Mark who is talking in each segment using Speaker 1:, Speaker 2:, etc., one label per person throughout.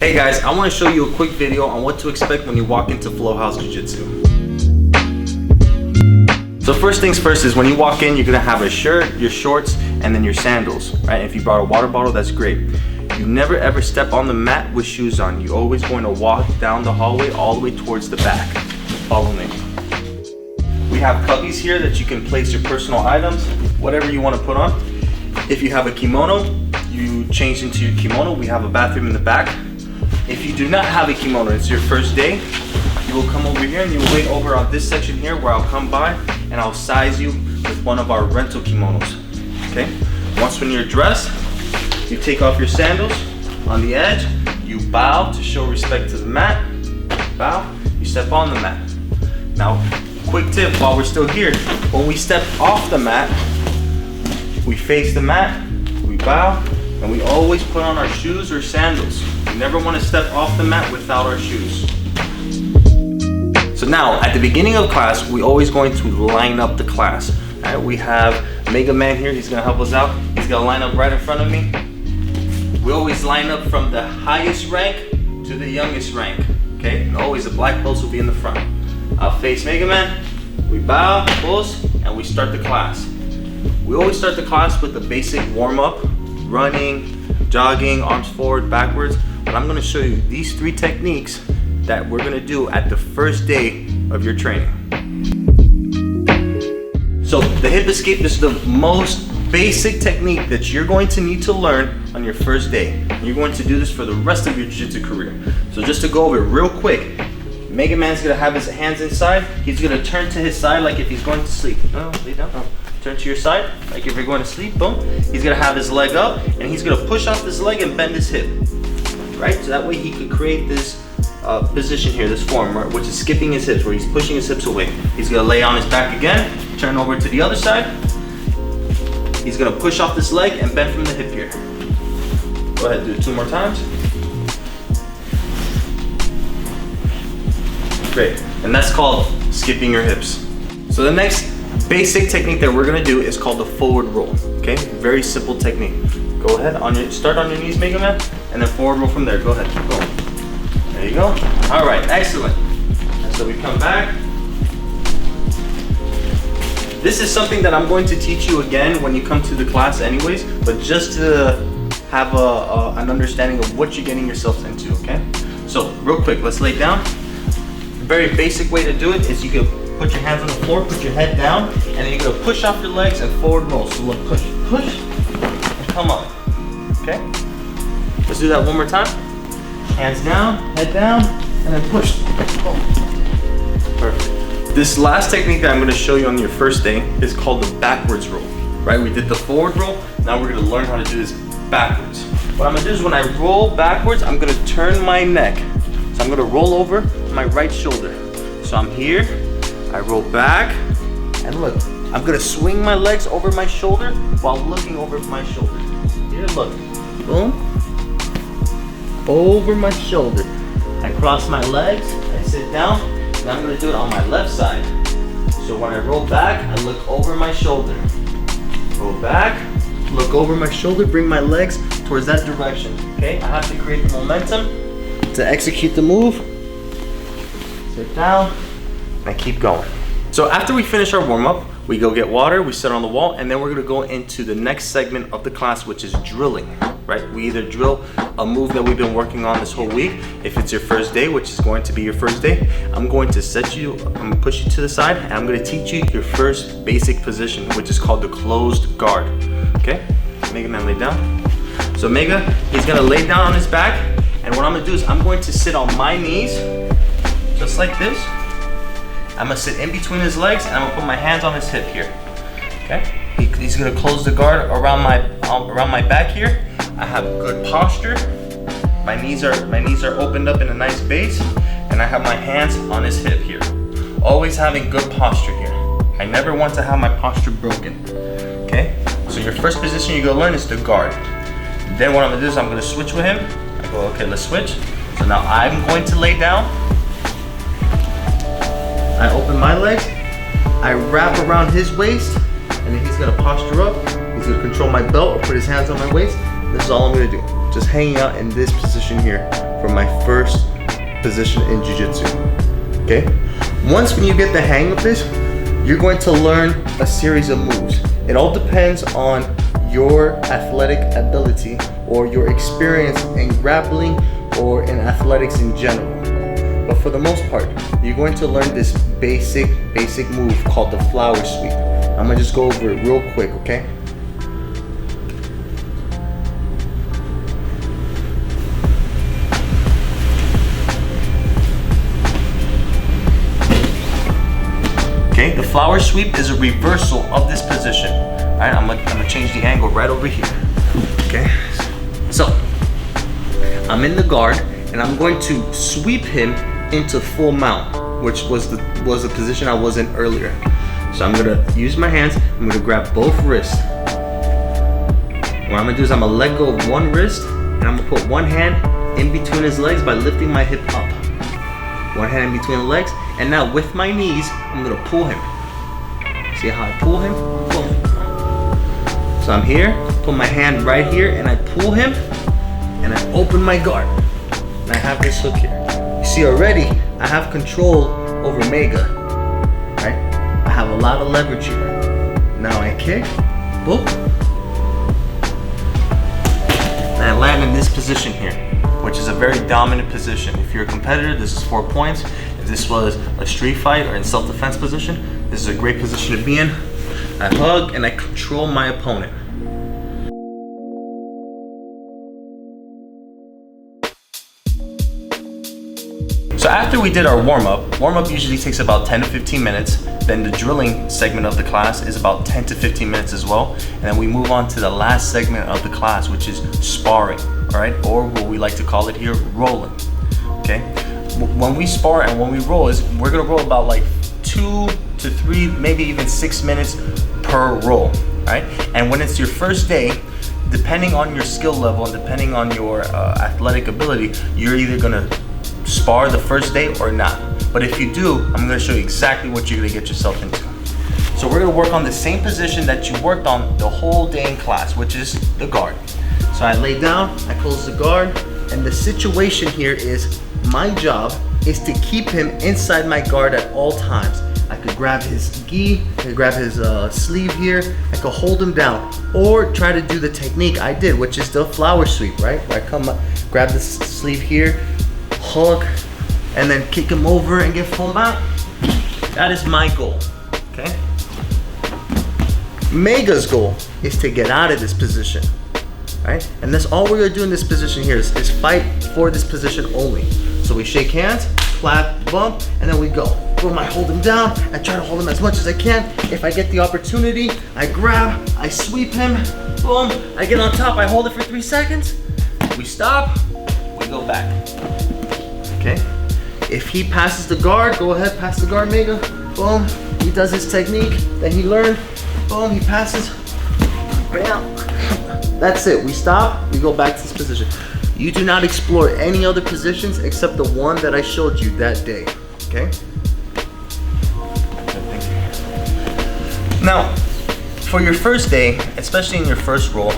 Speaker 1: Hey guys, I want to show you a quick video on what to expect when you walk into Flowhouse Jiu-Jitsu. So first things first is when you walk in, you're gonna have a shirt, your shorts, and then your sandals, right? If you brought a water bottle, that's great. You never ever step on the mat with shoes on. You're always going to walk down the hallway all the way towards the back. Follow me. We have cubbies here that you can place your personal items, whatever you want to put on. If you have a kimono, you change into your kimono. We have a bathroom in the back. If you do not have a kimono, it's your first day, you will come over here and you will wait over on this section here where I'll come by and I'll size you with one of our rental kimonos, okay? Once when you're dressed, you take off your sandals on the edge, you bow to show respect to the mat, bow, you step on the mat. Now, quick tip while we're still here, when we step off the mat, we face the mat, we bow, and we always put on our shoes or sandals. We never want to step off the mat without our shoes. So now, at the beginning of class, we're always going to line up the class. All right, we have Mega Man here, he's gonna help us out. He's gonna line up right in front of me. We always line up from the highest rank to the youngest rank, okay? And always the black belts will be in the front. I'll face Mega Man, we bow, pose, and we start the class. We always start the class with the basic warm-up, running, jogging, arms forward, backwards. But I'm gonna show you these 3 techniques that we're gonna do at the first day of your training. So the hip escape is the most basic technique that you're going to need to learn on your first day. You're going to do this for the rest of your jiu-jitsu career. So just to go over it real quick, Mega Man's gonna have his hands inside. He's gonna turn to his side like if he's going to sleep. No, lay down. No. Turn to your side, like if you're going to sleep, boom. He's gonna have his leg up and he's gonna push off this leg and bend his hip, right? So that way he can create this position here, this form, right, which is skipping his hips, where he's pushing his hips away. He's gonna lay on his back again, turn over to the other side. He's gonna push off this leg and bend from the hip here. Go ahead, do it 2 more times. Great, and that's called skipping your hips. So the next basic technique that we're gonna do is called the forward roll, okay? Very simple technique. Go ahead, start on your knees, Mega Man, and then forward roll from there. Go ahead, keep going. There you go. All right, excellent. And so we come back. This is something that I'm going to teach you again when you come to the class anyways, but just to have an understanding of what you're getting yourselves into, okay? So real quick, let's lay down. A very basic way to do it is you can put your hands on the floor, put your head down, and then you're gonna push off your legs and forward roll. So look, push, push, and come up, okay? Let's do that one more time. Hands down, head down, and then push. Oh. Perfect. This last technique that I'm gonna show you on your first day is called the backwards roll, right? We did the forward roll, now we're gonna learn how to do this backwards. What I'm gonna do is when I roll backwards, I'm gonna turn my neck. So I'm gonna roll over my right shoulder. So I'm here, I roll back, and look, I'm gonna swing my legs over my shoulder while looking over my shoulder. Here, look, boom, over my shoulder. I cross my legs, I sit down, and I'm gonna do it on my left side. So when I roll back, I look over my shoulder. Roll back, look over my shoulder, bring my legs towards that direction, okay? I have to create the momentum to execute the move. Sit down, and I keep going. So after we finish our warm-up, we go get water, we sit on the wall, and then we're gonna go into the next segment of the class, which is drilling, right? We either drill a move that we've been working on this whole week. If it's your first day, which is going to be your first day, I'm going to I'm gonna push you to the side, and I'm gonna teach you your first basic position, which is called the closed guard, okay? Mega Man, lay down. So Mega, he's gonna lay down on his back, and what I'm gonna do is I'm going to sit on my knees, just like this. I'm gonna sit in between his legs and I'm gonna put my hands on his hip here, okay? He's gonna close the guard around my back here. I have good posture. My knees are opened up in a nice base, and I have my hands on his hip here. Always having good posture here. I never want to have my posture broken, okay? So your first position you're gonna learn is the guard. Then what I'm gonna do is I'm gonna switch with him. I go, okay, let's switch. So now I'm going to lay down. I open my legs, I wrap around his waist, and then he's gonna posture up. He's gonna control my belt or put his hands on my waist. This is all I'm gonna do. just hanging out in this position here for my first position in Jiu-Jitsu, okay? Once when you get the hang of this, you're going to learn a series of moves. It all depends on your athletic ability or your experience in grappling or in athletics in general. But for the most part, you're going to learn this basic move called the flower sweep. I'm gonna just go over it real quick, okay? Okay, the flower sweep is a reversal of this position. All right, I'm gonna change the angle right over here. Okay, so I'm in the guard and I'm going to sweep him into full mount, which was the position I was in earlier. So I'm gonna use my hands. I'm gonna grab both wrists. What I'm gonna do is I'm gonna let go of one wrist and I'm gonna put one hand in between his legs by lifting my hip up. One hand in between the legs, and now with my knees, I'm gonna pull him. See how I pull him? Boom. So I'm here, put my hand right here, and I pull him, and I open my guard. And I have this hook here. You see already, I have control over Mega, right? I have a lot of leverage here. Now I kick, boom. And I land in this position here, which is a very dominant position. If you're a competitor, this is 4 points. If this was a street fight or in self-defense position, this is a great position to be in. I hug and I control my opponent. So after we did our warm-up usually takes about 10 to 15 minutes. Then the drilling segment of the class is about 10 to 15 minutes as well. And then we move on to the last segment of the class, which is sparring, all right? Or what we like to call it here, rolling, okay? When we spar and when we roll, we're gonna roll about like 2 to 3, maybe even 6 minutes per roll, right? And when it's your first day, depending on your skill level and depending on your athletic ability, you're either gonna spar the first day or not. But if you do, I'm gonna show you exactly what you're gonna get yourself into. So we're gonna work on the same position that you worked on the whole day in class, which is the guard. So I lay down, I close the guard, and the situation here is my job is to keep him inside my guard at all times. I could grab his gi, I could grab his sleeve here, I could hold him down, or try to do the technique I did, which is the flower sweep, right? Where I come up, grab the sleeve here, hook, and then kick him over and get full mount. That is my goal, okay? Mega's goal is to get out of this position, right? And that's all we're gonna do in this position here is fight for this position only. So we shake hands, clap, bump, and then we go. Boom, I hold him down, I try to hold him as much as I can. If I get the opportunity, I grab, I sweep him, boom, I get on top, I hold it for 3 seconds, we stop, we go back, okay? If he passes the guard, go ahead, pass the guard, Mega, boom, he does his technique that he learned, boom, he passes, bam. That's it, we stop, we go back to this position. You do not explore any other positions except the one that I showed you that day, okay? Now, for your first day, especially in your first roll,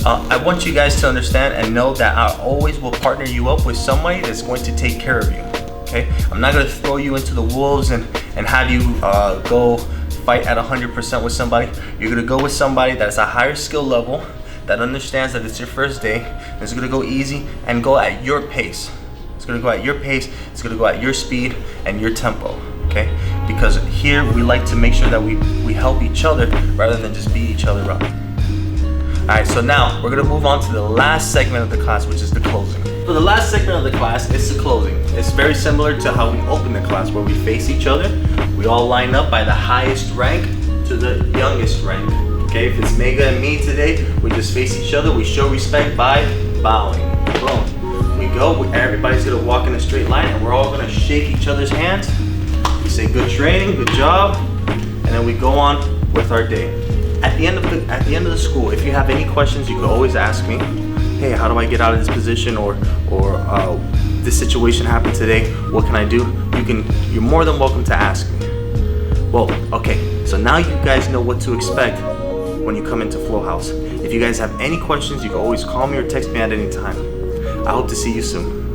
Speaker 1: I want you guys to understand and know that I always will partner you up with somebody that's going to take care of you, okay? I'm not gonna throw you into the wolves and have you go fight at 100% with somebody. You're gonna go with somebody that's a higher skill level, that understands that it's your first day, and it's gonna go easy and go at your pace. It's gonna go at your pace, it's gonna go at your speed and your tempo, okay? Because here we like to make sure that we help each other rather than just beat each other up. All right, so now we're gonna move on to the last segment of the class, which is the closing. So the last segment of the class is the closing. It's very similar to how we open the class, where we face each other. We all line up by the highest rank to the youngest rank. Okay, if it's Mega and me today, we just face each other. We show respect by bowing. Boom. We go. Everybody's gonna walk in a straight line, and we're all gonna shake each other's hands. We say good training, good job, and then we go on with our day. At the end of the school, if you have any questions, you can always ask me. Hey, how do I get out of this position? Or this situation happened today. What can I do? You're more than welcome to ask me. Well, okay. So now you guys know what to expect when you come into Flowhouse. If you guys have any questions, you can always call me or text me at any time. I hope to see you soon.